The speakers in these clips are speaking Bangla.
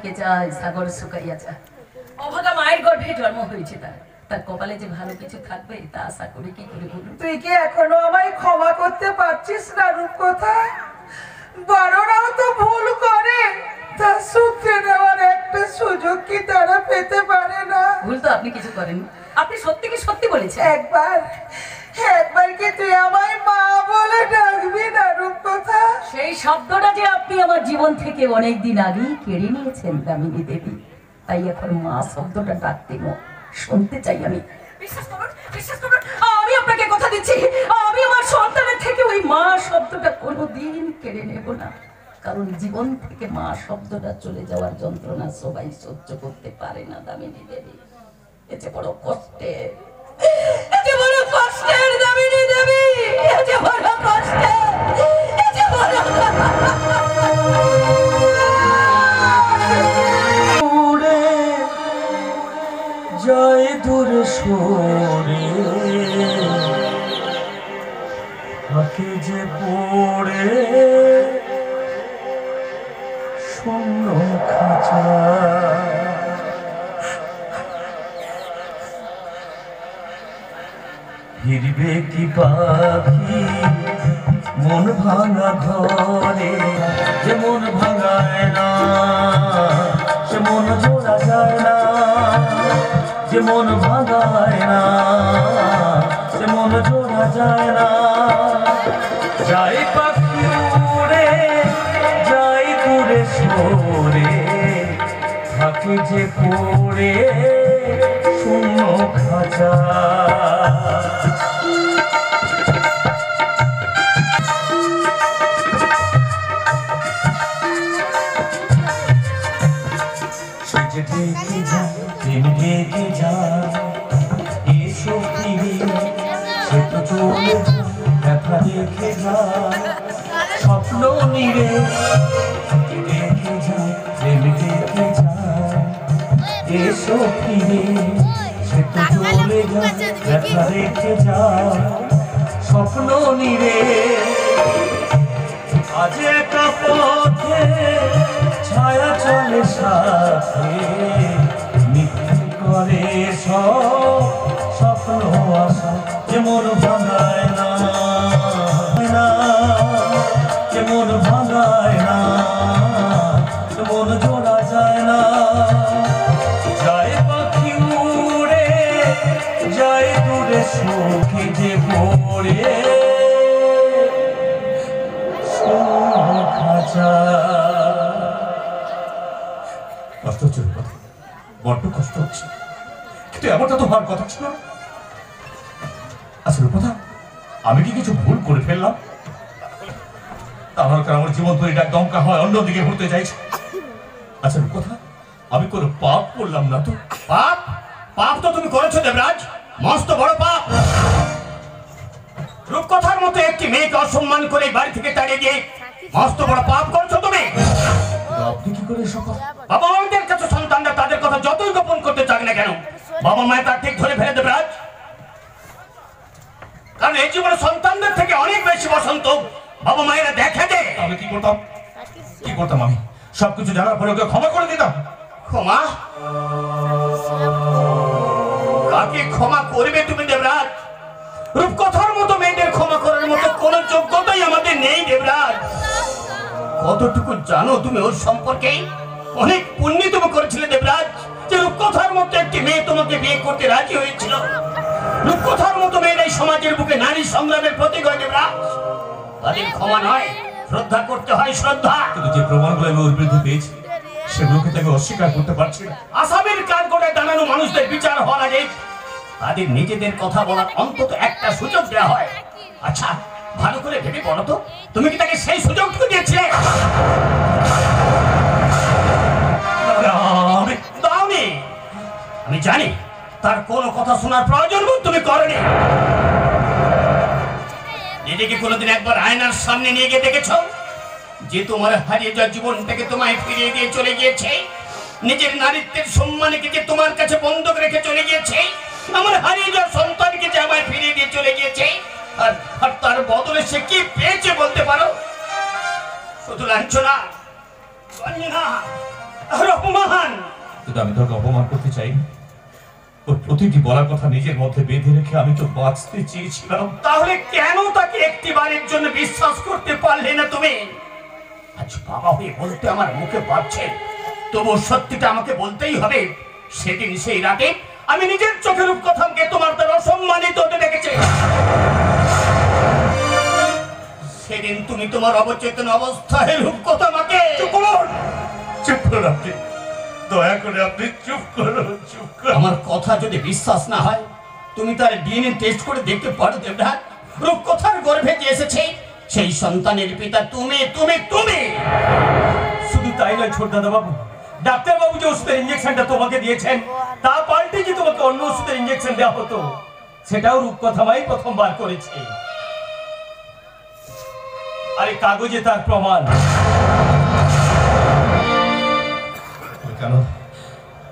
চারিদিকে যায়, সাগর শুকাইয়া যায়। অভাগা মায়ের গর্ভে জন্ম হয়েছে তার, তার কপালে যে ভালো কিছু থাকবে তা আশা করি কি করে বলুন? তুই কি এখনো আমায় ক্ষমা করতে পারছিস না রূপকথা? বড়রাও তো ভুল করে, তার সূত্রে নেওয়ার একটা সুযোগ কি তারা পেতে পারে না? ভুল তো আপনি কিছু করেন, আপনি সত্যি কি সত্যি বলেছেন। একবার কি তুই আমায় মা বলে ডাকবি না রূপকথা? সেই শব্দটা যে আপনি আমার জীবন থেকে অনেকদিন আগেই কেড়ে নিয়েছেন দামিনী দেবী, তাই এখন মা শব্দটা ডাকতে শুনতে চাই আমি। বিশ্বাস করুন, বিশ্বাস করুন, আমি আপনাকে কথা দিচ্ছি, আমি আমার সন্তানের থেকে ওই মা শব্দটা কোনোদিন কেড়ে নেব না। কারণ জীবন থেকে মা শব্দটা চলে যাওয়ার যন্ত্রণা সবাই সহ্য করতে পারে না দামিনী দেবী। এতে বড় কষ্টের, এতে বড় কষ্টের দামিনী দেবী, এতে বড় কষ্টের, এতে বড় জয় দূরে সরে থাকে যে পড়ে শূন্য খাঁচা। ফিরবে কি পাখি মন ভাঙা ঘরে, যে মন ভাঙায় না সে মন জোড়া যায় না, যে মন ভাঙায় না সে মন জোড়া যায় না। যাই পাখি উড়ে যাই দূরে সরে থাকে যে পড়ে শূন্য খাঁচা। ঢেকে যা প্রেম ঢেকে যা এসো ফিরে সে তো চলে যা দেখা রেখে যা স্বপ্ন নিরে ঢেকে যা প্রেম ঢেকে যা এসো ফিরে সে তো চলে যা দেখা রেখে যা স্বপ্ন নিরে। আজ একা পথে ছায়া চলে সাথে মিথ্যে করে সব স্বপ্ন আশা, যে মন ভাঙায় না যে মন ভাঙায় না সে মন জোড়া যায় না। যায় পাখি উড়ে যায় দূরে সুখে যে পড়ে কষ্ট হচ্ছে, বড্ড কষ্ট হচ্ছে, কিন্তু এমনটা তো হওয়ার কথা ছিল। আচ্ছা রূপকথা, আমি কি কিছু ভুল করে ফেললাম? আমার আমার জীবন ধরে ডাক দমকা হয় অন্যদিকে ঘুরতে চাইছে। আচ্ছা রূপকথা, আমি কোনো পাপ করলাম না তো? পাপ? পাপ তো তুমি করেছো দেবরাজ, মস্ত বড় পাপ। রূপকথার মতো একটি মেয়েকে অসম্মান করে বাড়ি থেকে তাড়িয়ে দিয়ে মস্ত বড় পাপ করছো তুমি। আপনি কি করে সকল বাবা মায়ের কাছে সন্তানরা তাদের কথা যতই গোপন করতে চাক না কেন, বাবা মায়ের তার ঠিক ধরে ফেলে দেবে রাজ। কারণ এই জীবনে সন্তানদের থেকে অনেক বেশি বসন্ত বাবা মায়েরা দেখা দেয়। তাহলে কি করতাম? কি করতাম আমি? সবকিছু জানার পরে ওকে ক্ষমা করে দিতাম। ক্ষমা? কাকে ক্ষমা করবে তুমি দেবরাজ? রূপকথার মতো মেয়েদের ক্ষমা করার মতো কোন যোগ্যতাই আমাদের নেই দেবরাজ। কতটুকু জানো তুমি ওর সম্পর্কে? অনেক পুণ্য তুমি করেছিলে দেবরাজ, যে রূপকথার মতো একটি মেয়ে তোমাকে বিয়ে করতে রাজি হয়েছিল। রূপকথার মতো মেয়ের এই সমাজের বুকে নারী সংগ্রামের প্রতীক হয় দেবরাজ। তাদের ক্ষমা নয়, শ্রদ্ধা করতে হয়, শ্রদ্ধা। কিন্তু যে প্রমাণগুলো আমি ওর বিরুদ্ধে পেয়েছি সেগুলোকে তো আমি অস্বীকার করতে পারছি না। আসামের কাঠগড়ায় দাঁড়ানো মানুষদের বিচার হওয়ার আগে তাদের নিজেদের কথা বলার অন্তত একটা সুযোগ দেওয়া হয়। আচ্ছা ভালো করে ভেবে বলো তো, তুমি কি তাকে সেই সুযোগটুকু দিয়েছিলে? দাওনি। আমি জানি তার কোনো কথা শোনার প্রয়োজন তুমি করনি। নিজেকে কোনোদিন একবার আয়নার সামনে নিয়ে গিয়ে দেখেছো যে তোমার হারিয়ে যাওয়া জীবনটাকে তোমায় ফিরিয়ে দিয়ে চলে গিয়েছে? নিজের নারীত্বের সম্মানকে যে তোমার কাছে বন্ধক রেখে চলে গিয়েছে, আমার হারিয়ে যাওয়া সন্তানকে যে আমায় ফিরিয়ে দিয়ে চলে গিয়েছে, আর তার বদলে সে কি পেয়েছে বলতে পারো? শুধু লাঞ্ছনা, আর অপমান। কিন্তু আমি তোকে অপমান করতে চাই, ওর প্রতিটি বলার কথা নিজের মধ্যে বেঁধে রেখে আমি তো বাঁচতে চেয়েছিলাম। তাহলে কেন তাকে একটিবারের জন্য বিশ্বাস করতে পারলে না তুমি? আজ বাবা হয়ে বলতে আমার মুখে পাচ্ছে, তবু সত্যিটা আমাকে বলতেই হবে। সেদিন সেই রাতে আমি নিজের চোখের রূপকথাকে তোমার দ্বারা অসম্মানিত হতে দেখেছি। সেদিন তুমি তোমার অবচেতন অবস্থায় রূপকথা আমাকে চুপ করুন আপনি, দয়া করে আপনি চুপ করুন, চুপ করুন। আমার কথা যদি বিশ্বাস না হয়, তুমি তার ডিএনএ টেস্ট করে দেখতে পারো দেবরাজ। রূপকথার গর্ভে যে এসেছে সেই সন্তানের পিতা তুমি তুমি তুমি। শুধু তাই নয় ছোট দাদা বাবু, ডাক্তার বাবু যে ওষুধের ইঞ্জেকশনটা তোমাকে দিয়েছেন তা পাল্টে যে তোমাকে অন্য ওষুধের ইঞ্জেকশন দেওয়া হতো, সেটাও রূপকথামাই প্রথমবার করেছে। আরে কাগজে তার প্রমাণ। কেন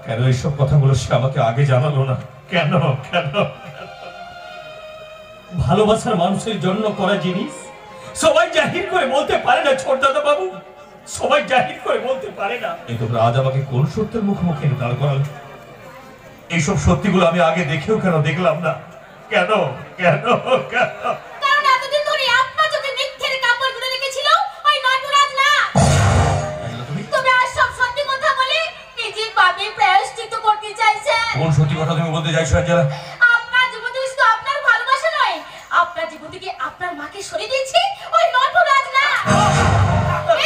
কেন এইসব কথাগুলো সে আমাকে আগে জানালো না? কেন কেন? ভালোবাসার মানুষের জন্য করা জিনিস সবাই জাহির করে বলতে পারে না ছোট দাদা বাবু, সবাই জাহির করে বলতে পারে না। কিন্তু আজ আমাকে কোন সত্যের মুখোমুখি দাঁড় করাল? এইসব সত্যিগুলো আমি আগে দেখেও কেন দেখলাম না? কেন কেন কেন? কারণ এতদিন ধরে আপনার চোখে মিথ্যের কাপড়গুলো রেখেছিল ওই নটরাজ না। তুমি আর সব সত্যি কথা বলে নিজের পাপের প্রায়শ্চিত্ত করতে চাইছেন। কোন সত্যি কথা তুমি বলতে চাইছো আঞ্জলা? আপনার জীবন থেকে শুধু আপনার ভালোবাসা নয়, আপনার জীবন থেকে আপনার মাকে সরিয়ে দিয়েছি ওই নটরাজ না।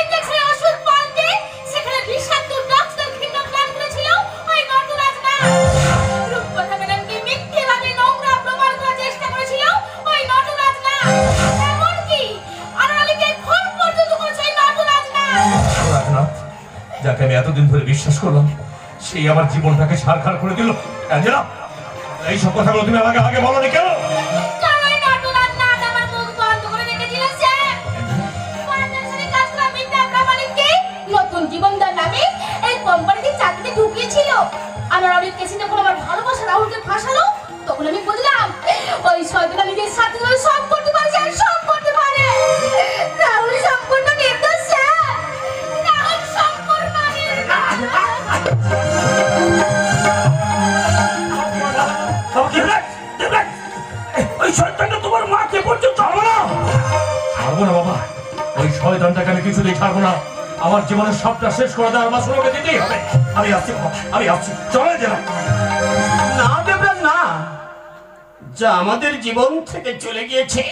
ইনজেকশনের ওষুধ পাল্টে সেখানে বিষাক্ত ডক্টর ঘৃণ্য প্ল্যান করেছিল ওই নটরাজ না। রূপকথা ম্যাডামকে মিথ্যেভাবে নোংরা প্রমাণ করার চেষ্টা করেছিল ওই নটরাজ না। এমনকি আনালিকে খুন পর্যন্ত করেছে ওই নটরাজ না। রাজনাথ, যাকে আমি এতদিন ধরে বিশ্বাস করলাম, সেই আমার জীবনটাকে ছারখার করে দিল। অ্যাঞ্জেলা, এইসব কথাগুলো তুমি আমাকে আগে বলোনি কেন? কারণ ওই নটরাজ না আমার মুখ বন্ধ করে রেখেছিল সে। ফাইন্যান্সের কাজ করা মিথ্যা প্রামাণিককে নতুন জীবনদার নামে এই কোম্পানিতে চাকরিতে ঢুকিয়েছিল। আমার অনেক কেসে যখন আমার ভালোবাসা রাহুলকে ফাঁসালো, তখন আমি বুঝলাম ওই শয়তান নিজের সাথে সব করতে পারে, সব করতে পারে। রাহুল সম্পূর্ণ নির্দোষ স্যার, রাহুল সম্পূর্ণ নির্দোষ। ওই শয়তানটা তোমার মাকে পর্যন্ত ছাড়বো না। ছাড়বো না বাবা, ওই শয়তানটাকে আমি কিছুতেই ছাড়বো না। আমার জীবনের সবটা শেষ করে দেওয়ার মাসুলকে দিতেই হবে। আমি আসছি বাবা, আমি আসছি, চলে যেন। না দেবরাজ না, যা আমাদের জীবন থেকে চলে গিয়েছে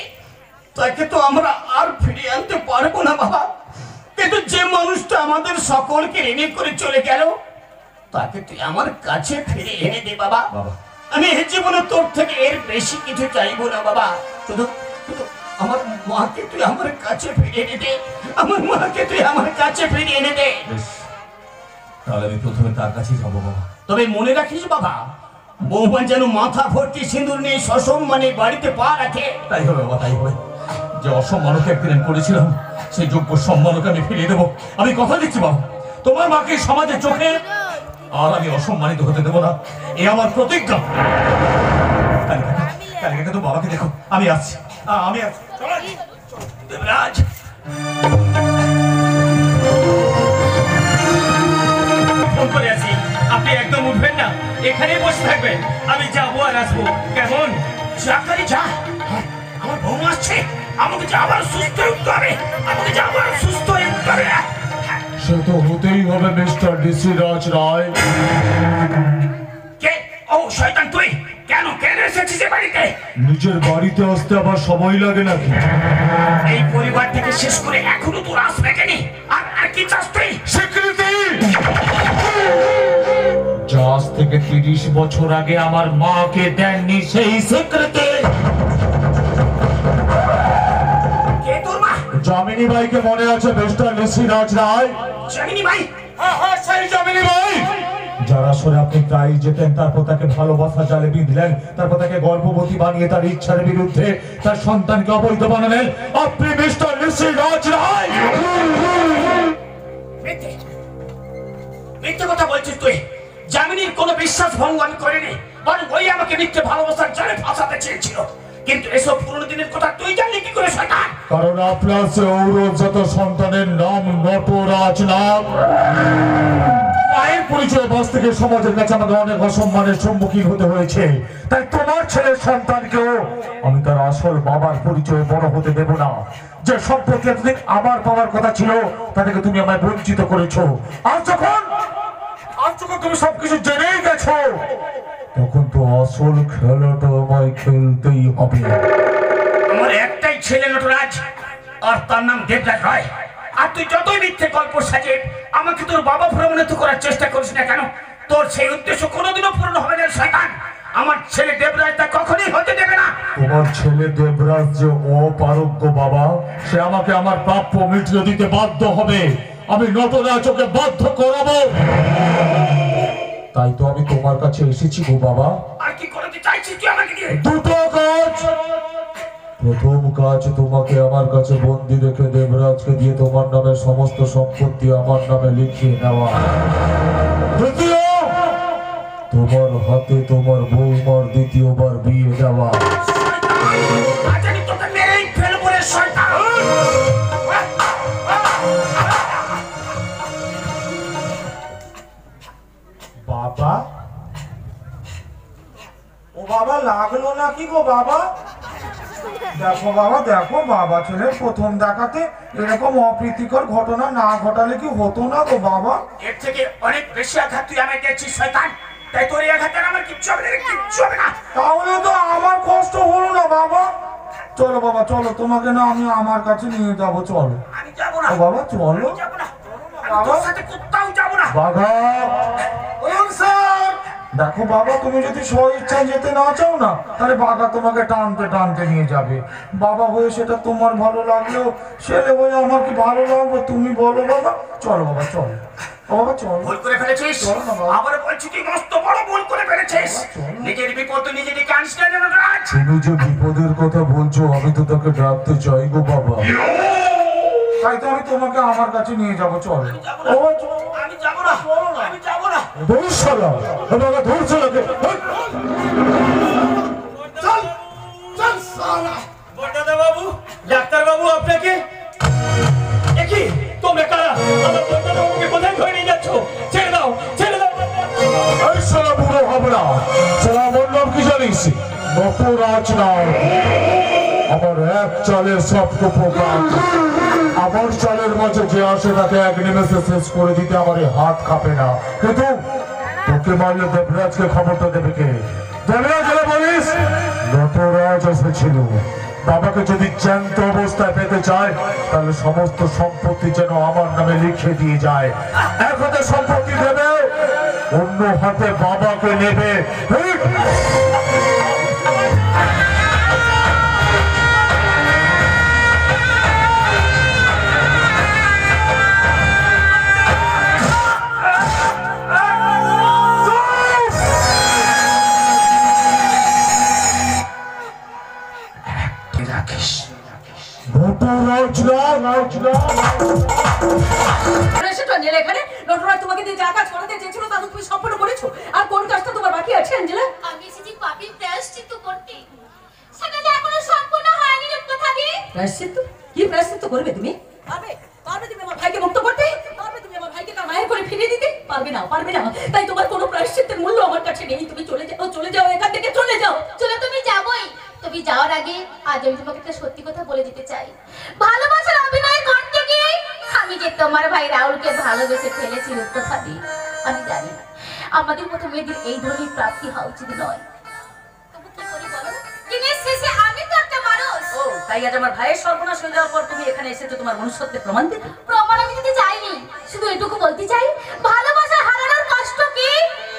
তাকে তো আমরা আর ফিরিয়ে আনতে পারবো না বাবা। কিন্তু যে মানুষটা আমাদের সকলকে ঋণী করে চলে গেল, তাকে তুই আমার কাছে ফিরে এনে দে বাবা। বাবা, আমি এই জীবনে তোর থেকে এর বেশি কিছু চাইবো না বাবা। শুধু শুধু আমার মাকে তুই আমার কাছে ফিরিয়ে এনে দে, আমার মাকে তুই আমার কাছে ফিরিয়ে এনে দে। বেশ, তাহলে আমি প্রথমে তার কাছেই যাবো বাবা। তবে মনে রাখিস বাবা, বৌমা যেন মাথা ভর্তি সিঁদুর নিয়ে সসম্মানে বাড়িতে পা রাখে। তাই হবে বাবা, তাই হবে। যে অসম্মানকে একদিন আমি করেছিলাম, সেই যোগ্য সম্মানকে আমি ফিরিয়ে দেবো। আমি কথা দিচ্ছি বাবা, তোমার মাকে সমাজের চোখে আর আমি অসম্মানিত হতে দেবো না, এ আমার প্রতিজ্ঞা। কালকে তো বাবাকে দেখো, আমি আসছি, আমি আসছি। দেবরাজ, ফোন করে আছি, আপনি একদম উঠবেন না, এখানেই বসে থাকবেন। আমি যাবো আর আসবো, কেমন? চাকরি যা, আমার বৌমা আসছে, আমাকে যে আবার সুস্থ উঠতে হবে, আমাকে যে আবার সুস্থ উঠতে হবে। সে তো হতেই হবে মিস্টার ডিসি রাজ রায়। কে? ও শয়তান তুই, কেন কেন এসেছিস এ বাড়িতে? নিজের বাড়িতে আসতে আবার সময় লাগে নাকি? এই পরিবার থেকে শেষ করে এখনো তোর আসবে কেন? আর আর কি চাস তুই? স্বীকৃতি! যা আজ থেকে 30 বছর আগে আমার মাকে দেননি সেই স্বীকৃতি। কে তোর মা? যামিনী ভাইকে মনে আছে মিস্টার ডিসি রাজ রায়? জামিনী ভাই? হ্যাঁ, সেই যামিনী ভাই যার আসলে আপনি প্রায় যেতেন, তারপর তাকে ভালোবাসা জালে বিঁধলেন, তারপর তাকে গর্ভবতী বানিয়ে তার ইচ্ছার বিরুদ্ধে তার সন্তানকে অবৈধ বানালেন আপনি মিস্টার ডিসি রাজ রায়। মিথ্যে কথা বলছিস তুই। জামিনীর কোনো বিশ্বাস ভঙ্গ আমি করিনি, বরং ওই আমাকে মিথ্যে ভালোবাসার জালে ফাঁসাতে চেয়েছিল। কিন্তু এসব পুরনো দিনের কথা তুই জানলি কি করে শয়তান? কারণ আপনার সে ঔরজাত সন্তানের নাম নটরাজ নাম। পরিচয় বাস থেকে সমাজের কাছে আমাকে অনেক অসম্মানের সম্মুখীন হতে হয়েছে। তাই তোমার ছেলের সন্তানকেও আমি তার আসল বাবার পরিচয়ে বড় হতে দেব না। যে সম্পত্তি এতদিন আমার পাওয়ার কথা ছিল তা থেকে তুমি আমায় বঞ্চিত করেছো। আর যখন তুমি সবকিছু জেনেই গেছো, তখন তো আসল খেলাটা আমায় খেলতেই হবে। আমার একটাই ছেলে নটরাজ, আর তার নাম দেবরাজ রায়। আর তুই যতই মিথ্যে গল্প সাজে আমাকে তোর বাবা প্রমাণিত করার চেষ্টা করিস না কেন, তোর সেই উদ্দেশ্য কোনোদিনও পূর্ণ হবে না শয়তান। আমার ছেলে দেবরাজ তা কখনোই হতে দেবে না। তোমার ছেলে দেবরাজ যে অপারগ্য বাবা, সে আমাকে আমার প্রাপ্য মিটিয়ে দিতে বাধ্য হবে। আমি নটরাজ ওকে বাধ্য করাবো। তাই তো আমি তোমার কাছে এসেছি গো বাবা। আর কি করতে চাইছিস তুই আমাকে দিয়ে? দুটো কাজ। প্রথম কাজ, তোমাকে আমার কাছে বন্দি রেখে দেবরাজকে দিয়ে তোমার নামে সমস্ত সম্পত্তি আমার নামে লিখিয়ে নেওয়া। দ্বিতীয়, তোমার হাতে তোমার বৌমার দ্বিতীয়বার বিয়ে দেওয়া। আজ আমি তোকে মেরেই ফেলবো রে শয়তান। বাবা, ও বাবা লাগলো নাকি গো বাবা? দেখো বাবা, দেখো বাবা ছেলে প্রথম দেখাতে এরকম অপ্রীতিকর ঘটনা না ঘটালে কি হতো না গো বাবা? এর থেকে অনেক বেশি আঘাত তুই আমাকে দিচ্ছিস শয়তান। তাই তোর এই আঘাতে আমার কিচ্ছু হবে না রে, কিচ্ছু হবে না। তাহলে তো আমার কষ্ট হলো না বাবা। চলো বাবা চলো, তোমাকে না আমি আমার কাছে নিয়ে যাবো, চলো। আমি যাবো না। ও বাবা চলো। যাবো না, আমি তোর সাথে কোথাও যাবো না। বাঘা, দেখো বাবা, তুমি যদি স্ব ইচ্ছায় যেতে না চাও না, তাহলে বাবা তোমাকে টানতে টানতে নিয়ে যাবে। বাবা হয়ে সেটা তোমার ভালো লাগলেও ছেলে হয়ে আমার কি ভালো লাগবে তুমি বলো বাবা? চলো বাবা চলো। ও বাবা চলো। ভুল করে ফেলেছিস। চলো না বাবা। আবার বলছি তুই মস্ত বড় ভুল করে ফেলেছিস। নিজের বিপদ তুই নিজে ডেকে আনিস না যেন রাজ। তুমি যে বিপদের কথা বলছো, আমি তো তাকে ডাকতে চাই গো বাবা। তাই তো আমি তোমাকে আমার কাছে নিয়ে যাবো, চলো। ও বাবা চলো। আমি যাবো না, আমি যাবো না। ধরছালা, বাবা ধরছালাকে। চল চল সালা। বড়দাদা বাবু, ডাক্তার বাবু আপনাকে। কি তোমরা কারা? আমার বড়দাদা বাবুকে কোথায় ধরে নিয়ে যাচ্ছ? ছেড়ে দাও, ছেড়ে দাও। এই শালা বুড়ো হবে না। শালা আমার নাম কি জানিস? নটরাজ নাম। আমার এক চালের সব উপকার। আমার চালের মাঝে যে আসে তাকে এক নিমেষে শেষ করে দিতে আমার এই হাত কাঁপে না। কিন্তু তোকে মারলে দেবরাজকে খবরটা দেবে কে? দেবরাজ বলিস নটরাজ এসেছিল। বাবাকে যদি জ্যান্ত অবস্থায় পেতে চায়, তাহলে সমস্ত সম্পত্তি যেন আমার নামে লিখে দিয়ে যায়। এক হাতে সম্পত্তি দেবে, অন্য হাতে বাবাকে নেবে। তোমাকে দিয়ে যা কাজ করাতে চেয়েছিল তা তুমি সম্পূর্ণ করেছো। আর কোন কাজটা তোমার বাকি আছে অ্যাঞ্জেলা? আমি এসেছি পাপির প্রায়শ্চিত্ত করতে, সেটা যে এখনো সম্পূর্ণ হয়নি রূপকথাদি। প্রায়শ্চিত্ত? কি প্রায়শ্চিত্ত করবে তুমি? পারবে? পারবে তুমি আমার ভাইকে মুক্ত করতে? পারবে তুমি আমার ভাইকে তার মায়ের করে ফিরিয়ে দিতে? পারবে না, পারবে না। তাই তোমার কোনো প্রায়শ্চিত্তের মূল্য আমার কাছে নেই। তুমি চলে যাও, চলে যাও, এখান থেকে চলে যাও। চলে তুমি যাবোই। তুমি যাওয়ার আগে আজ আমি তোমাকে একটা সত্যি কথা বলে দিতে চাই। ভালোবাসার অভিনয় করতে গিয়ে আমি যে তোমার ভাই রাহুলকে ভালোবেসে ফেলেছি রূপকথাদি। আমি জানি না আমাদের মতো মেয়েদের এই ধরনের প্রাপ্তি হওয়া উচিত নয়। তবু কি করি বলো? দিনের শেষে আমি তো একটা মানুষ। ও তাই আজ আমার ভাইয়ের সর্বনাশ হয়ে যাওয়ার পর তুমি এখানে এসেছো তোমার মনুষ্যত্বের প্রমাণ দিতে? প্রমাণ আমি দিতে চাইনি, শুধু এটুকু বলতে চাই ভালোবাসা হারানোর কষ্ট কি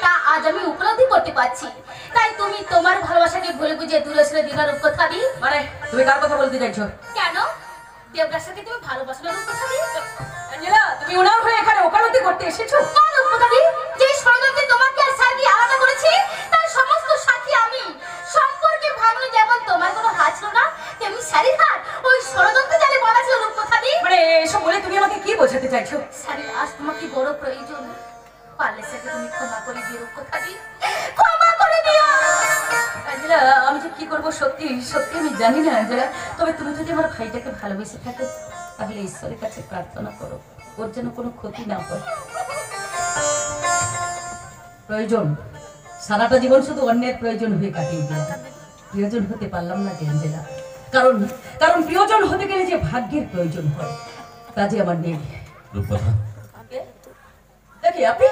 তা আজ আমি উপলব্ধি করতে পারছি। তাই তুমি তোমার ভালোবাসাকে ভুলে বুঝে দূরে সরে দিলা রূপকথাদি। মানে তুমি কার কথা বলতে চাইছো? কেন দেবদার সাথে তুমি ভালোবাসো না রূপকথাদি? অ্যাঞ্জেলা, তুমি ওনার হয়ে এখানে ওকালতি করতে এসেছো? না রূপকথাদি, যে ষড়যন্ত্রে তোমাকে আর সাথী আলাদা করেছি তার সমস্ত সাথী আমি। সম্পর্কে ভাঙলে যেমন তোমার কোনো হাত ছিল না, তেমনি শাড়ির হাত ওই ষড়যন্ত্রে জালে বলা ছিল রূপকথাদি। মানে এসব বলে তুমি আমাকে কি বোঝাতে চাইছো? শাড়ির আজ তোমাকে বড় প্রয়োজন। পারলে সাথে তুমি ক্ষমা করে দিও রূপকথাদি, ক্ষমা করে দিও। অ্যাঞ্জেলা, আমি যে কি করবো সত্যি সত্যি আমি জানি না অ্যাঞ্জেলা। তবে তুমি যদি আমার ভাইটাকে ভালোবেসে থাকো, তাহলে ঈশ্বরের কাছে প্রার্থনা করো ওর যেন কোনো ক্ষতি না হয়। প্রয়োজন, সারাটা জীবন শুধু অন্যের প্রয়োজন হয়ে কাটিয়ে দিলাম, প্রিয়জন হতে পারলাম না যে অ্যাঞ্জেলা। কারণ কারণ প্রিয়জন হতে গেলে যে ভাগ্যের প্রয়োজন হয় তা যে আমার নেই। রূপকথা, দেখি আপনি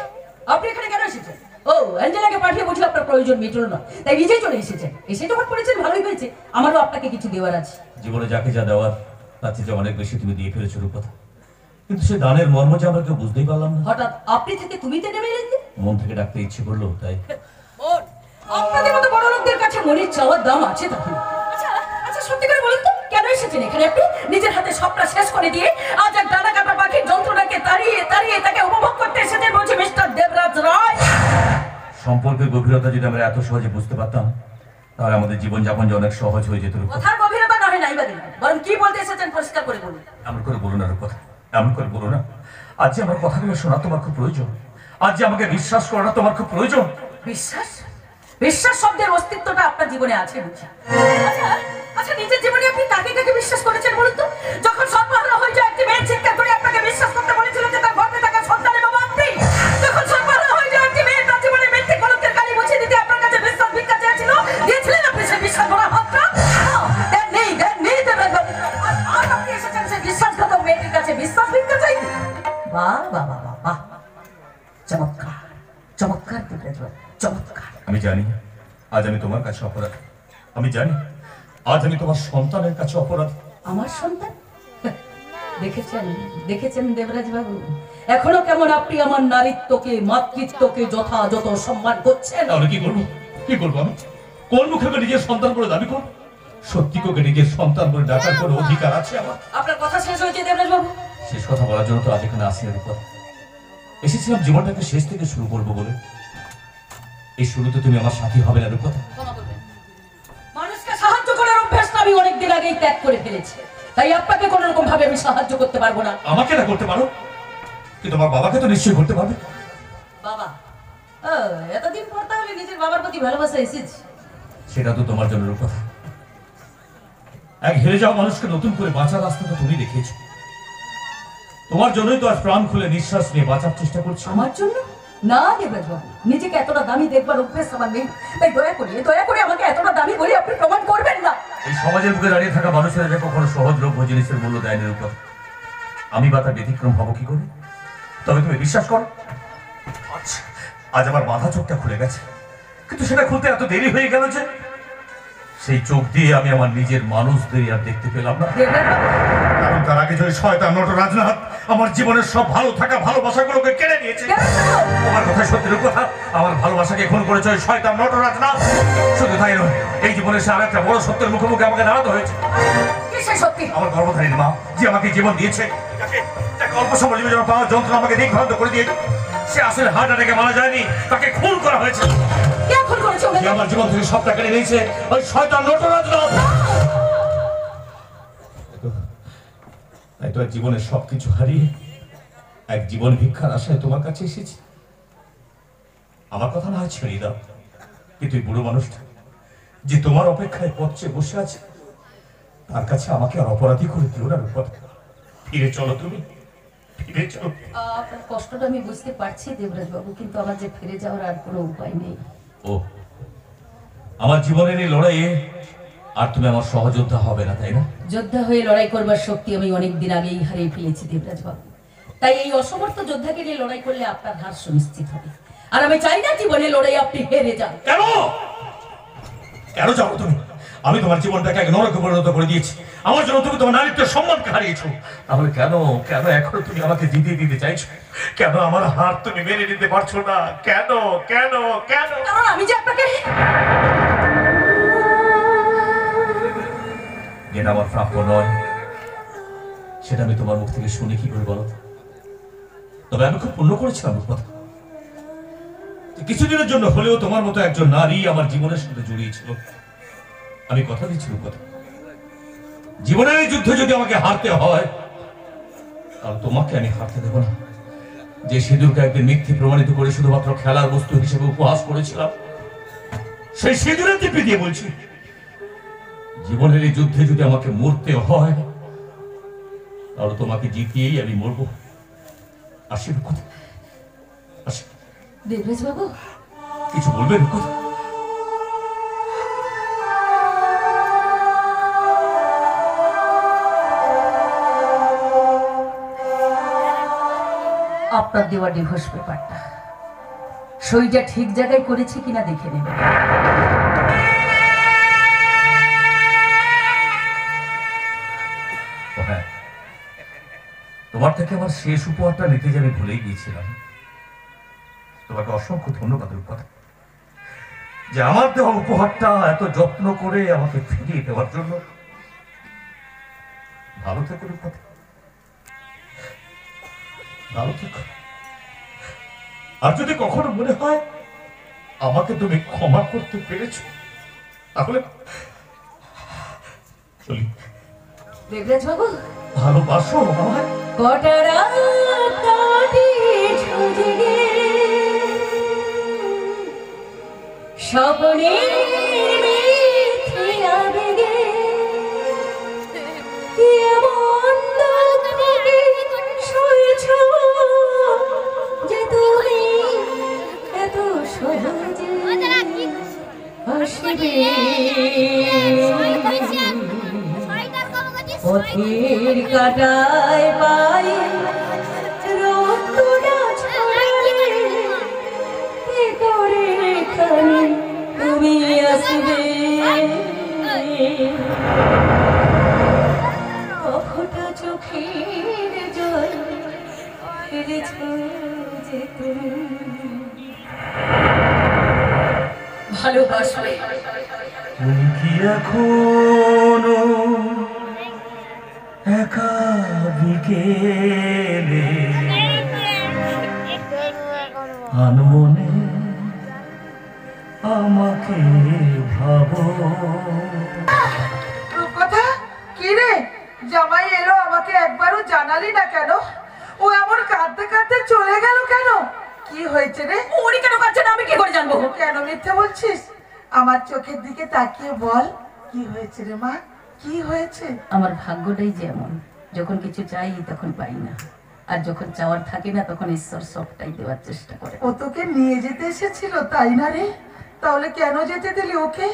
আপনি এখানে কেন এসেছেন? ও, অ্যাঞ্জেলাকে পাঠিয়ে বুঝি আপনার প্রয়োজন মিটল না, তাই নিজেই চলে এসেছেন। এসে যখন পড়েছেন ভালোই হয়েছে, আমারও আপনাকে কিছু দেওয়ার আছে। জীবনে যাকে যা দেওয়ার তার চেয়ে অনেক বেশি তুমি দিয়ে ফেলেছো রূপকথা, কিন্তু সে দানের মর্ম যে আমরা কেউ বুঝতেই পারলাম না। হঠাৎ আপনি থেকে তুমিতে নেমে এলেন যে? মন থেকে ডাকতে ইচ্ছে করলো তাই। মন, আপনাদের মতো বড় লোকদের কাছে মনের চাওয়ার দাম আছে তাহলে? আচ্ছা আচ্ছা, সত্যি করে বলুন তো, কেন এসেছেন এখানে আপনি? নিজের হাতে সবটা শেষ করে দিয়ে আজ এক ডানা কাটা পাখির যন্ত্রণাকে তাড়িয়ে তাড়িয়ে তাকে উপভোগ করতে এসেছেন বলছে মিস্টার দেবরাজ রায়। সম্পর্কের গভীরতা যদি আমরা এত সহজে বুঝতে পারতাম তাহলে আমাদের জীবনযাপন যে অনেক সহজ হয়ে যেত রূপকথা। কথার গভীরতা না হয় নাই বা দিন, বরং কি বলতে এসেছেন পরিষ্কার করে বলুন। এমন করে বলো না রূপকথা, এমন করে বলো না। আজ যে আমার কথাগুলো শোনা তোমার খুব প্রয়োজন, আজ যে আমাকে বিশ্বাস করাটা তোমার খুব প্রয়োজন। বিশ্বাস? বিশ্বাস শব্দের অস্তিত্বটা আপনার জীবনে আছে বুঝি? আচ্ছা আচ্ছা, নিজের জীবনে আপনি কাকে কাকে বিশ্বাস করেছেন বলুন তো? যখন সর্বহারা হয়ে যায় একটি মেয়ে চিৎকার করে আপনাকে বিশ্বাস করতে বলেছিল যে তার গর্ভে থাকা সন্তানের বাবা আপনি। যখন সর্বহারা হয়ে যায় একটি মেয়ে তার জীবনে মিথ্যে কলঙ্কের কালি মুছে দিতে আপনার কাছে বিশ্বাস ভিক্ষা চেয়েছিল, দিয়েছিলেন আপনি সেই বিশ্বাস করা হাতটা? নেই দেবেন। আর আপনি এসেছেন সেই বিশ্বাসঘাতক মেয়েটির কাছে বিশ্বাস ভিক্ষা চাইতে? বাহ বাহ বাহ বাহ বাহ, চমৎকার চমৎকার দেবরাজ বাবু, চমৎকার। আমি জানি আজ আমি তোমার কাছে অপরাধ, আমি জানি আজ আমি তোমার সন্তানের কাছে অপরাধ। আমার সন্তান? দেখেছেন দেখেছেন দেবরাজ বাবু, এখনো কেমন আপনি আমার নারীত্বকে মাতৃত্বকে যথাযথ সম্মান করছেন। তাহলে কি করবো? কি করবো আমি? কোন মুখে আমি নিজের সন্তান বলে দাবি করবো? সত্যিকে নিজের সন্তান বলে ডাকার কোনো অধিকার আছে আমার? আপনার কথা শেষ হয়েছে দেবরাজ বাবু? শেষ কথা বলার জন্য তো আজ এখানে আসি না রূপকথা। এসেছিলাম জীবনটাকে শেষ থেকে শুরু করবো বলে। এই শুরুতে তুমি আমার সাথী হবে না রূপকথা। ক্ষমা করবেন, মানুষকে সাহায্য করার অভ্যাসটা আমি অনেকদিন আগেই ত্যাগ করে ফেলেছি, তাই আপনাকে কোন রকম ভাবে আমি সাহায্য করতে পারবো না। আমাকে না করতে পারো, কিন্তু আমার বাবাকে তো নিশ্চয়ই করতে পারবে। বাবা? ও, এতদিন পর তাহলে নিজের বাবার প্রতি ভালোবাসা এসেছে। সেটা তো তোমার জন্য রূপকথা। এক হেরে যাওয়া মানুষকে নতুন করে বাঁচার রাস্তা তো তুমি দেখিয়েছো। তোমার জন্যই তো আজ প্রাণ খুলে নিঃশ্বাস নিয়ে বাঁচার চেষ্টা করছি। আমার জন্য না দেবরাজ বাবু, নিজেকে এতটা দামি দেখবার অভ্যেস আমার নেই, তাই দয়া করে আমাকে এতটা দামি বলে আপনি প্রমাণ করবেন না। এই সমাজের বুকে দাঁড়িয়ে থাকা মানুষেরা যে কখনো সহজলভ্য জিনিসের মূল্য দেয়নি রূপকথা। আমি বা তার ব্যতিক্রম হবো কি করে? তবে তুমি বিশ্বাস করো, আজ আমার বাঁধা চোখটা খুলে গেছে, কিন্তু সেটা খুলতে এত দেরি হয়ে গেল যে সেই চোখ দিয়ে আমি আমার নিজের মানুষদের আর দেখতে পেলাম না। দেবরাজ বাবু, কারণ তার আগে যে শয়তান নটরাজনাথ আমার জীবনের সব ভালো থাকা ভালোবাসাগুলোকে কেড়ে নিয়েছে। তোমার কথা সত্যি রূপকথা, আমার ভালোবাসাকে খুন করেছে ওই শয়তান নটরাজনাথ। শুধু তাই নয়, এই জীবনে সে আর একটা বড় সত্যের মুখোমুখি আমাকে দাঁড়াতে হয়েছে। কি সে সত্যি? আমার গর্ভধারীর মা, যে আমাকে জীবন দিয়েছে, যাকে অল্প সময় জীবন পাওয়ার যন্ত্রণা আমাকে দিগ্ভ্রান্ত করে দিয়েছে, সে আসলে হার্ট অ্যাটাকে মারা যায়নি, তাকে খুন করা হয়েছে। কে খুন করেছে ওকে? আমার জীবন থেকে সবটা কেড়ে নিয়েছে ওই শয়তান নটরাজনাথ। তাই তো আর জীবনের সবকিছু হারিয়ে এক জীবন ভিক্ষার আশায় তোমার কাছে এসেছি। আমার কথা না হয় ছেড়ে দাও, কিন্তু এই বুড়ো মানুষটা যে তোমার অপেক্ষায় পথে বসে আছে, তার কাছে আমাকে আর অপরাধী করে দিও না রূপকথা। ফিরে চলো, তুমি ফিরে চলো। আপনার কষ্টটা আমি বুঝতে পারছি দেবরাজ বাবু, কিন্তু আমার যে ফিরে যাওয়ার আর কোনো উপায় নেই। ও, আমার জীবনের এই লড়াইয়ে আর তুমি আমার সহযোদ্ধা হবে না, তাই না? যোদ্ধা হয়ে লড়াই করবার শক্তি আমি অনেক দিন আগেই হারিয়ে ফেলেছি দেবরাজ বাবু, তাই এই অসমর্থ যোদ্ধাকে নিয়ে লড়াই করলে আপনার হার সুনিশ্চিত হবে। আর আমি চাই না জীবনে লড়াই আপনি হেরে যান। কেন কেন যাবো তুমি? আমি তোমার জীবনটাকে এক নরকে পরিণত করে দিয়েছি, আমার জন্য তুমি তোমার নারীত্বের সম্মানকে হারিয়েছো। তাহলে কেন কেন এখনো তুমি আমাকে জিতিয়ে দিতে চাইছো? কেন আমার হার তুমি মেনে নিতে পারছো না? কেন কেন কেন? কারণ আমি যে আপনাকে যেটা আমার প্রাপ্য নয় সেটা আমি তোমার মুখ থেকে শুনে কি করে বলো? তবে আমি খুব পুণ্য করেছিলাম রূপকথা। কিছুদিনের জন্য হলেও তোমার মতো একজন নারী আমার জীবনের সাথে জড়িয়েছিল। আমি কথা দিচ্ছি রূপকথা, জীবনের এই যুদ্ধে যদি আমাকে হারতে হয় তাহলে তোমাকে আমি হারতে দেব না। যে সিঁদুরকে একদিন মিথ্যে প্রমাণিত করে শুধুমাত্র খেলার বস্তু হিসেবে উপহাস করেছিলাম, সেই সিঁদুরের দিব্যি দিয়ে বলছি, জীবনের এই যুদ্ধে যদি আমাকে মরতে হয় তাহলে তোমাকে জিতিয়েই আমি মরবো। আসি রূপকথা, আসি। দেবরাজ বাবু, কিছু বলবে রূপকথা? আপনার দেওয়া ডিভোর্স পেপারটা সইটা ঠিক জায়গায় করেছি কিনা দেখে নেবেন। হ্যাঁ, তোমার থেকে আমার শেষ উপহারটা নিতে যে আমি ভুলেই গিয়েছিলাম। তোমাকে অসংখ্য ধন্যবাদ রূপকথা, যে আমার দেওয়া উপহারটা এত যত্ন করে আমাকে ফিরিয়ে দেওয়ার জন্য। ভালো থেকো রূপকথা, ভালো থেকো। আর যদি কখনো মনে হয় আমাকে তুমি ক্ষমা করতে পেরেছো, তাহলে চলি। দেবরাজ বাবু, ভালোবাসো আমায়। কটারা কাটিয়েছ জেগে স্বপ্নের মিথ্যে আবেগে, কি এমন দুঃখে সয়েছ যে তুমি এত সহজে আসবে। পথের কাটায় পাই রক্তটা ছড়ালে কি করে এখানে তুমি আসবে। কখটা চোখের জল ফেলেছ যে তুমি ভালোবাসবে। তুমি কি এখনো একা বিকেলে আনমনে আমাকে ভাবো? কথা কি রে, জামাই এলো, আমাকে একবারও জানালি না কেন? ও এমন কাঁদতে কাঁদতে চলে গেল কেন? কি হয়েছে রে? উনি কেন কাঁদছেন আমি কি করে জানবো? কেন মিথ্যে বলছিস? আমার চোখের দিকে তাকিয়ে বল, কি হয়েছে রে মা, কি হয়েছে? আমার ভাগ্যটাই যেমন, যখন কিছু চাই তখন পাই না, আর যখন চাওয়ার থাকে না তখন ঈশ্বর সবটাই দেওয়ার চেষ্টা করে। ও তোকে নিয়ে যেতে এসেছিল তাই না রে? তাহলে কেন যেতে দিলি ওকে?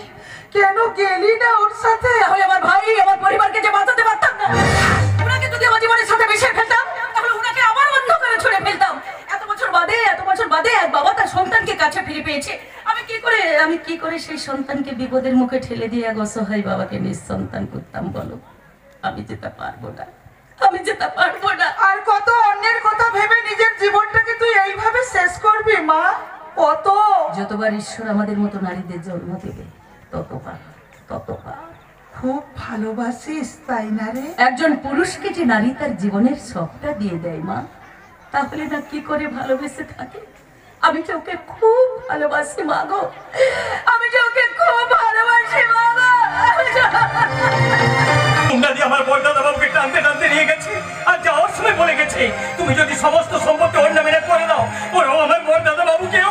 কেন গেলি না ওর সাথে? তাহলে আমার ভাই আমার পরিবারকে যে বাঁচাতে পারতাম না, ওনাকে যদি আমার জীবনের সাথে মিশিয়ে ফেলতাম তাহলে ওনাকে আবার বন্ধ করে ছুড়ে ফেলতাম। এত বছর বাদে এক বাবা তার সন্তানকে কাছে ফিরে পেয়েছে। আমি কি করে সেই সন্তানকে বিপদের মুখে ঠেলে দিয়ে এক অসহায় বাবাকে নিঃসন্তান করতাম বলো? আমি যেতে পারবো না, আমি যেতে পারবো না। আর কত অন্যের কথা ভেবে নিজের জীবনটাকে তুই এইভাবে শেষ করবি মা? কত যতবার ঈশ্বর আমাদের মতো নারীদের জন্ম দেবে ততবার। খুব ভালোবাসিস তাই না রে? একজন পুরুষকে যে নারী তার জীবনের সবটা দিয়ে দেয় মা, তাহলে না কি করে ভালোবেসে থাকে? আমি যে ওকে খুব ভালোবাসি মা গো, আমি যে ওকে খুব ভালোবাসি মা গো। তোমরা যে আমার বড়দাদা বাবুকে টানতে টানতে নিয়ে গেছে, আর যাওয়ার সময় বলে গেছে তুমি যদি সমস্ত সম্পত্তি ওর নামে করে দাও, ওরাও আমার বড়দাদা বাবুকেও।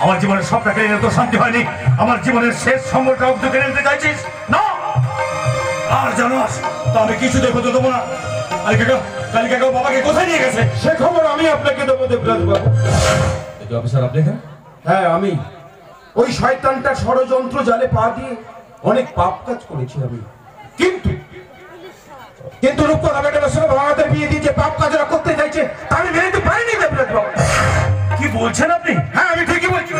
আমার জীবনের সবটা কেড়ে নিতে শান্তি হয়নি, আমার জীবনের শেষ সম্বলটা অব্দি কেড়ে নিতে চাইছিস না? আর জানোস তো আমি কিছুতে হতে দেবো না। কালী কাকা বাবাকে কোথায় নিয়ে গেছে সে খবর আমি আপনাকে দেবো দেবরাজ বাবু। অফিসার আপনি এখানে? হ্যাঁ, আমি ওই শয়তানটা ষড়যন্ত্র জালে পা দিয়ে অনেক পাপ কাজ করেছি আমি, কিন্তু রূপকথা ম্যাডামের সঙ্গে ভাঙাতে বিয়ে দিয়ে যে পাপ কাজরা করতে চাইছে তা আমি মেনে নিতে পারিনি দেবরাজ বাবু। কি বলছেন আপনি? হ্যাঁ, আমি ঠিকই বলছি।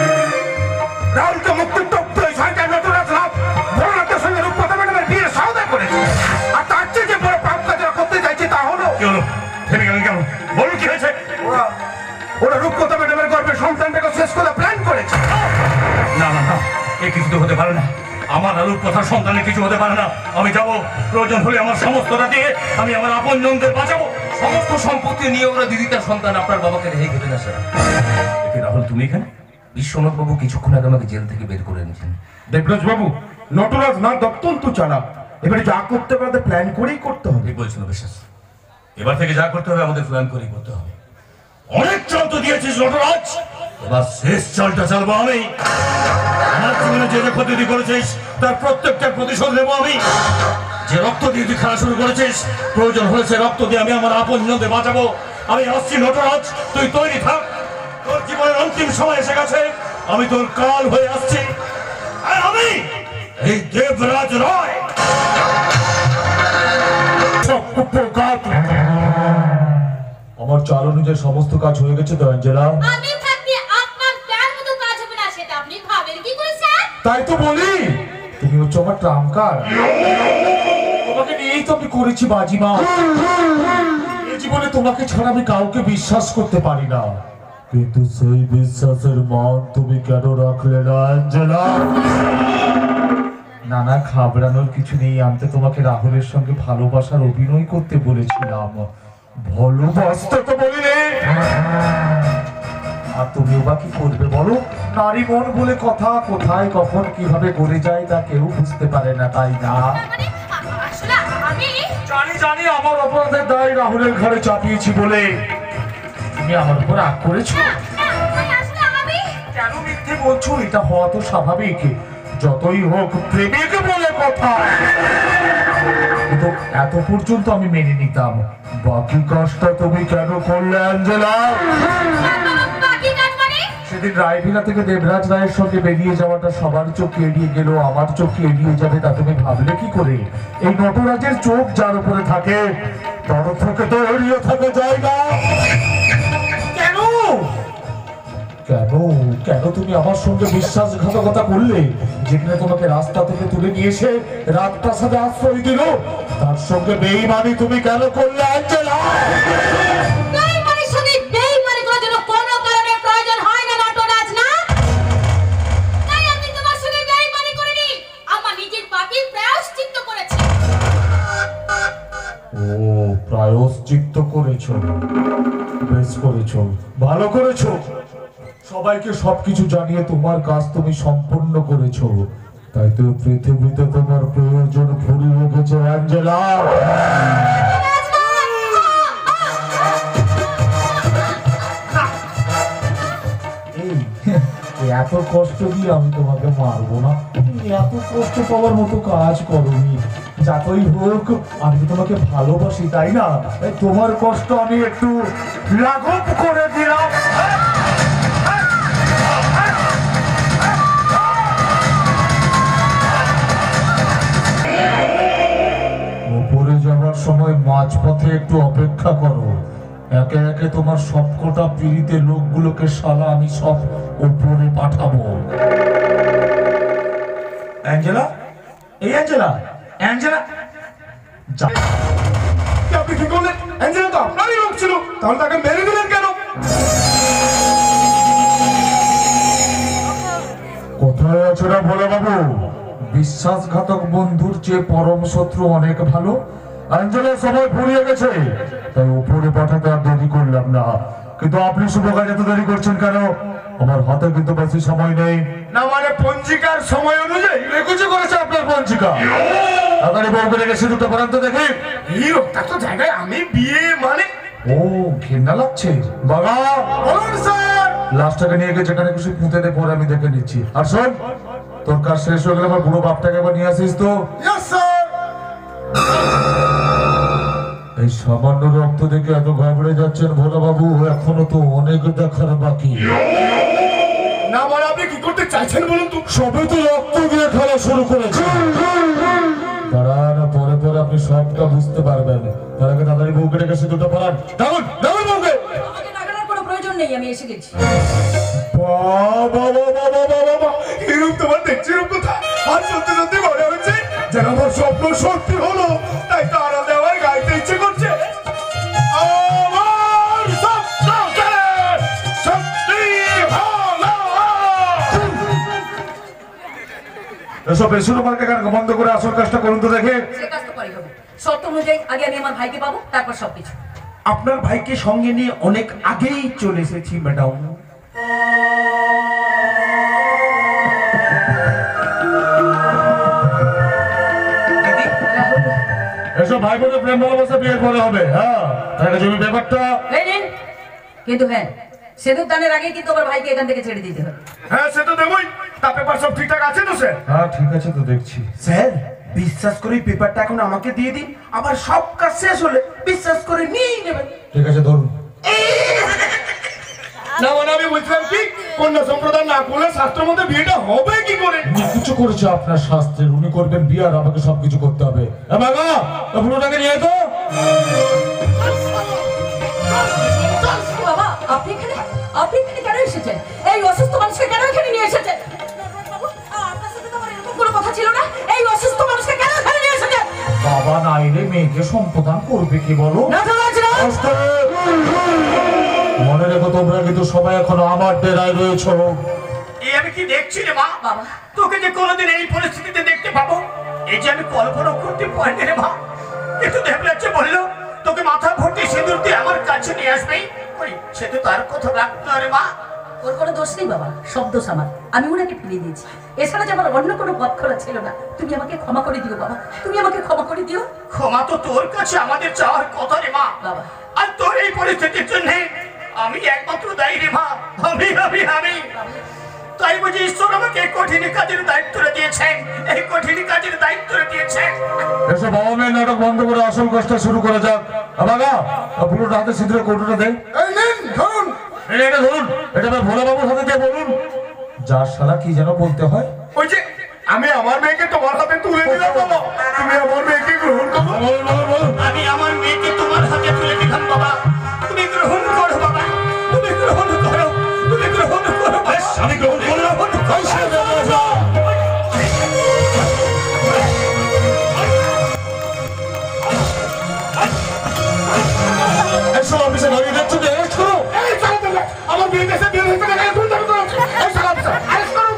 রাহুলকে মুক্তির তপ্ত ওই শয়তান নটরাজ রাও ভোলানাথের সঙ্গে রূপকথা ম্যাডামের বিয়ে সওদা করেছে, আর তার চেয়ে যে বড় পাপ কাজরা করতে চাইছে তা হলো। কি হলো? থেমে গেলেন কেন? বলুন কি হয়েছে? ওরা রূপকথা ম্যাডামের গর্ভে সন্তানটাকে শেষ করে প্ল্যান করেছে। না না না, এ কিছু তো হতে পারে না। আমার আলুর কথা সন্তানের কিছু হতে পারে না। আমি যাব, প্রয়োজন হলে আমার সমস্তটা দিয়ে আমি আমার আপনজনদের বাঁচাবো। সমস্ত সম্পত্তি নিয়ে ওরা দিদি তার সন্তান আপনার বাবাকে রেখে গেলেন না স্যার। রাহুল তুমি এখানে? বিশ্বনাথ বাবু কিছুক্ষণ আগে আমাকে জেল থেকে বের করে এনেছেন। দেবরাজ বাবু, নটরাজ না অত্যন্ত চালাক, এবারে যা করতে পারে প্ল্যান করেই করতে হবে। ঠিক বলছিল বিশ্বাস, এবার থেকে যা করতে হবে আমাদের প্ল্যান করেই করতে হবে। অনেক চাল তো দিয়েছিস নটরাজ, এবার শেষ চালটা চালবো আমি। আমার জীবনে যে যে ক্ষতি তুই করেছিস তার প্রত্যেকটা প্রতিশোধ নেবো আমি। যে রক্ত দিয়ে তুই খেলা শুরু করেছিস, প্রয়োজন হলে সে রক্ত দিয়ে আমি আমার আপনজনদের বাঁচাবো। আমি আসছি নটরাজ, তুই তৈরি থাক। তোর জীবনের অন্তিম সময় এসে গেছে। আমি তোর কাল হয়ে আসছি, আর আমি এই দেবরাজ রায়। আমার চাল অনুযায়ী সমস্ত কাজ হয়ে গেছে তো অ্যাঞ্জেলা? আমি থাকতে আপনার প্ল্যান মতো কাজ হবে না সেটা আপনি ভাবেন কি করে স্যার? তাই তো বলি, তুমি হচ্ছে আমার ট্রাম্পকার। তোমাকে নিয়েই তো আমি করেছি বাজিমা। এই জীবনে তোমাকে ছাড়া আমি কাউকে বিশ্বাস করতে পারি না, কিন্তু সেই বিশ্বাসের মান তুমি কেন রাখলে না অ্যাঞ্জেলা? নানা ঘাবড়ানোর কিছু নেই, আমি তো তোমাকে রাহুলের সঙ্গে ভালোবাসার অভিনয় করতে বলেছিলাম, ভালোবাসতে তো বলিনি। আর তুমিও বা কি করবে বলো? নারী মন বলে কথা, কোথায় কখন কিভাবে গড়ে যায় তা কেউ বুঝতে পারে না, তাই না? মানে আসলে আমি জানি জানি আমার অপরাধের দায় রাহুলের ঘরে চাপিয়েছি বলে তুমি আমার উপর রাগ করেছো। আসলে আমি কেন মিথ্যে বলছো? এটা হওয়া তো স্বাভাবিক, যতই হোক প্রেমিক বলে কথা। কিন্তু এত পর্যন্ত আমি মেনে নিতাম, বাকি কাজটা তুমি কেন করলে অ্যাঞ্জেলা? বাকি কাজ মানে সেদিন রায়ভিলা থেকে দেবরাজ রায়ের সঙ্গে বেরিয়ে যাওয়াটা সবার চোখে এড়িয়ে গেল, আমার চোখে এড়িয়ে যাবে তা তুমি ভাবলে কি করে? এই নটরাজের চোখ যার উপরে থাকে তার থেকে তো এড়িয়ে থাকে জায়গা। কেন কেন কেন তুমি আমার সঙ্গে বিশ্বাসঘাতকতা করলে? যেখানে তোমাকে রাস্তা থেকে তুলে নিয়ে এসে রাজপ্রাসাদে আশ্রয় দিল, তার সঙ্গে বেঈমানি তুমি কেন করলে অ্যাঞ্জেলা? বেঈমানির সঙ্গে বেঈমানি করার জন্য কোনো কারণের প্রয়োজন হয় না নটরাজ, না? তাই আমি তোমার সঙ্গে বেঈমানি করিনি, আমার নিজের পাপের প্রায়শ্চিত্ত করেছি। ও, প্রায়শ্চিত্ত করেছো, বেশ করেছো, ভালো করেছো। সবাইকে সবকিছু জানিয়ে তোমার কাজ তুমি সম্পূর্ণ করেছো, তাই তো পৃথিবীতে তোমার প্রয়োজন ফুরিয়ে গেছে অ্যাঞ্জেলা। এই, এত কষ্ট দিয়ে আমি তোমাকে মারবো না, তুমি এত কষ্ট পাওয়ার মতো কাজ করোনি। যতই হোক আমি তো তোমাকে ভালোবাসি, তাই না? তাই তোমার কষ্ট আমি একটু লাঘব করে দিলাম। উপরে যাওয়ার সময় মাঝপথে একটু অপেক্ষা করো, একে একে তোমার সবকটা পীড়িতের লোকগুলোকে শালা আমি সব উপরে পাঠাবো। অ্যাঞ্জেলা, এই অ্যাঞ্জেলা, অ্যাঞ্জেলা, আপনি কি করলেন? অ্যাঞ্জেলা তো আপনারই লোক ছিল, তাহলে তাকে মেরে দিলেন কেন? কোথায় আছো না ভোলা বাবু? বিশ্বাসঘাতক বন্ধুর চেয়ে পরম শত্রু অনেক ভালো। অ্যাঞ্জেলা সময় ফুরিয়ে গেছে, তাই উপরে পাঠাতে আর দেরি করলাম না। কিন্তু আপনি শুভ কাজে এত দেরি করছেন কেন? আমার হাতে কিন্তু বেশি সময় নেই। না মানে পঞ্জিকার সময় অনুযায়ী লেখুচি করেছে আপনার পঞ্জিকা। তাড়াতাড়ি বউকে রেখে সিঁদুরটা পরান তো দেখি। এই রক্তাক্ত জায়গায় আমি বিয়ে মানে? ও, ঘৃণা লাগছে বাবা। বলুন স্যার। লাশটাকে নিয়ে গিয়ে যেখানে খুশি পুঁতে দে, পরে আমি দেখে নিচ্ছি। আর শোন, তোর কাজ শেষ হয়ে গেলে আমার বুড়ো বাপটাকে একবার নিয়ে আসিস তো। এই সামান্য রক্ত দেখে এত ঘাবড়ে যাচ্ছেন ভোলা বাবু? এখনো তো অনেক দেখার বাকি। না মানে আপনি কি করতে চাইছেন বলুন তো? সবে তো রক্ত দিয়ে খেলা শুরু করেছে। দাঁড়ান, পরে পরে আপনি সবটা বুঝতে পারবেন। তার আগে তাড়াতাড়ি বউকে রেখে সিঁদুরটা পরান। ডাকুন ডাকুন বউকে। আমাকে ডাকানোর কোনো প্রয়োজন নেই, আমি এসে গেছি। বাবা বাবা বাবা বাবা, এরূপ তোমার দেখছি রূপ কথা। আর সত্যি সত্যি মনে হচ্ছে যেন আমার স্বপ্ন সত্যি হলো, তাই তো আড়াল দেওয়ার গাইতে ইচ্ছে করছে। আমার স্বপ্ন সত্যি হলো। এসব বেসুরো মার্কে গান বন্ধ করে আসল কাজটা করুন তো দেখে। সে কাজ তো করাই হবে। শর্ত অনুযায়ী আগে আমি আমার ভাইকে পাবো, তারপর সবকিছু। আপনার ভাইকে সঙ্গে নিয়ে অনেক আগেই চলে এসেছি ম্যাডাম। রাহুল, এসব ভাই বোনের প্রেম ভালোবাসা বিয়ের পরে হবে। হ্যাঁ, তাহলে জমি ব্যাপারটা। এই নিন। কিন্তু হ্যাঁ, সেতুর দানের আগে কিন্তু আমার ভাইকে এখান থেকে ছেড়ে দিতে হবে। হ্যাঁ সে তো দেবই। তা পেপার সব ঠিকঠাক আছে তো স্যার? হ্যাঁ ঠিক আছে তো দেখছি। স্যার বিশ্বাস করে পেপারটা এখন আমাকে দিয়ে দিন, আবার সব কাজ শেষ হলে বিশ্বাস করে নিয়েই নেবেন। ঠিক আছে ধরুন। না মানে আমি বলছিলাম কি কন্যা সম্প্রদায় না করলে শাস্ত্রের মধ্যে বিয়েটা হবে কি করে? উনি কিছু করেছে আপনার শাস্ত্রের, উনি করবেন বিয়ে আর আমাকে সবকিছু করতে হবে। বাবা পুরোটাকে নিয়ে তো। বাবা আপনি এখানে কেন এসেছেন? এই অসুস্থ মানুষকে কেন এখানে নিয়ে এসেছেন? আপনার সাথে তো আমার এরকম কোনো কথা ছিল না। এই অসুস্থ মানুষকে কেন এখানে নিয়ে এসেছেন? বাবা না এলে মেয়েকে সম্প্রদান করবে কি বলো? মনে রেখো তোমরা কিন্তু সবাই এখনো আমার ডেরায় রয়েছ। এই আমি কি দেখছি রে মা? বাবা। তোকে যে কোনোদিন এই পরিস্থিতিতে দেখতে পাবো এই যে আমি কল্পনা করতে পারিনি রে মা। কিন্তু দেবরাজ্য বললো তোকে মাথা ভর্তি সিঁদুর দিয়ে আমার কাছে নিয়ে আসবে। ওই সে তো তার কথা রাখতো রে মা। ওর কোনো দোষ নেই বাবা, সব দোষ আমার। আমি ওনাকে ফিরিয়ে দিয়েছি। এছাড়া যে আমার অন্য কোনো পথ খোলা ছিল না। তুমি আমাকে ক্ষমা করে দিও বাবা, তুমি আমাকে ক্ষমা করে দিও। ক্ষমা তো তোর কাছে আমাদের চাওয়ার কথা রে মা। বাবা। আর তোর এই পরিস্থিতির জন্য আমি একমাত্র দায়ী রে মা। আমি তাই বুঝি ঈশ্বর আমাকে কঠিন কাজের দায়িত্ব দিয়েছেন। এই কঠিন কাজের দায়িত্ব দিয়েছেন। এসব বাবা মেয়ের নাটক বন্ধ করে আসল কাজটা শুরু করা যাক। বাবা পুরোটা হাতে সিঁদুরের কৌটোটা দেন। এই নিন ধরুন। এটা ধরুন, এটা ভোলা বাবুর হাতে দিয়ে বলুন। যার শালা কি যেন বলতে হয়। ওই যে আমি আমার মেয়েকে তোমার হাতে তুলে দিলাম বাবা, তুমি আমার মেয়েকে গ্রহণ করো। আমি আমার মেয়েকে তোমার হাতে তুলে দিলাম বাবা, তুমি গ্রহণ করো বাবা, তুমি গ্রহণ করো, তুমি গ্রহণ করো। বেশ আমি গ্রহণ করলাম। এসো অফিসে দাঁড়িয়ে যাচ্ছ যে অ্যারেস্ট করো। আমার মেয়ে দেশে বিয়ে হয়েছে না, এখন দাবি করো। এই শালা অফিসার অ্যারেস্ট করো।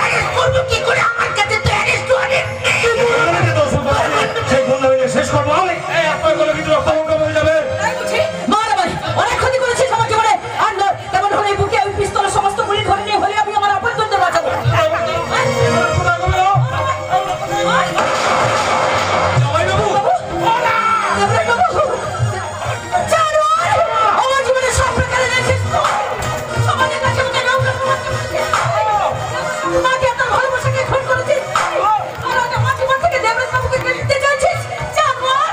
অ্যারেস্ট করব কি করে? আমার কাছে তো অ্যারেস্ট ওয়ারেন্ট নেই। সেই বন্ধ হয়ে শেষ করবো আমি। এই আপনার কোনো কিছু রক্ত হয়ে যাবে। তাই বুঝি? মারামারি অনেক ক্ষতি করেছিস আমার জীবনে। আর নয় তেমন হলে এই বুকে আমি পিস্তলের সমস্ত গুলি ধরে নিয়ে হলে আমি আমার আপনজনদের বাঁচাবো। আমার জীবনে সব প্রকারে রেখেছিস সমাজের কাছে আমাকে নৌকা প্রমাণ করেছিস। মাকে এত ভালোবাসাকে খুন করেছিস। আর আজ আমার জীবন থেকে দেবরাজ বাবুকে কেড়ে নিতে চাইছিস। জানোয়ার!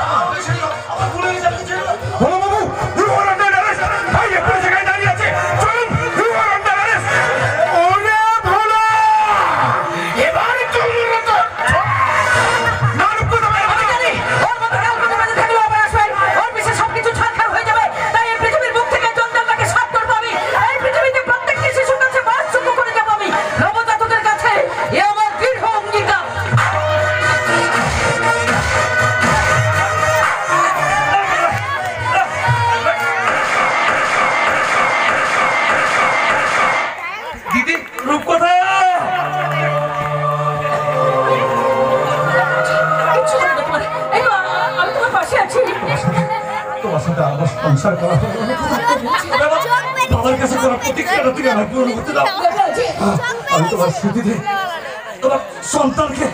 বলো বাবু, You are under arrest! ভাই এখানে জায়গায় দাঁড়িয়ে আছে। চলুন, you are under arrest! ওরে ভোলা! এবার চলুন না তো। নারকো তোমার আমি জানি, ওর মতো কালকে বাজে থাকলেও আবার আসবে। ওর পিছে সবকিছু ছারখার হয়ে যাবে। তাই এই পৃথিবীর বুক থেকে জঞ্জালটাকে সাফ করবো আমি। এই পৃথিবীতে প্রত্যেকটি শিশুর কাছে বাসযোগ্য করে যাবো আমি। নবজাতকের কাছে এ আমার দৃঢ় অঙ্গীকার। দিদি রূপ কোথায়? কিচ্ছু হবে না তোমার। এই তো আমি তোমার পাশে আছি। তোমার সাথে আমার সংসার করা বাবার কাছে কোনো প্রতিক্রিয়া তুমি আমাকে অনুমতি দাও। আমি তোমার স্মৃতিতে তোমার সন্তানকে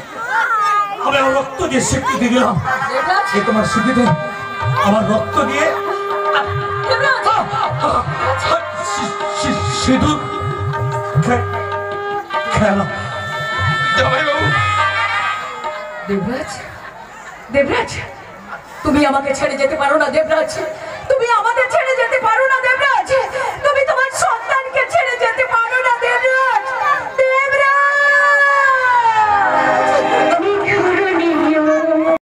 আমি আমার রক্ত দিয়ে স্বীকৃতি দিলাম। এই তোমার স্মৃতিতে আমার রক্ত দিয়ে সিঁদুর খেলা। দেবরাজ, দেবরাজ, তুমি আমাকে ছেড়ে যেতে পারো না দেবরাজ। তুমি আমাদের ছেড়ে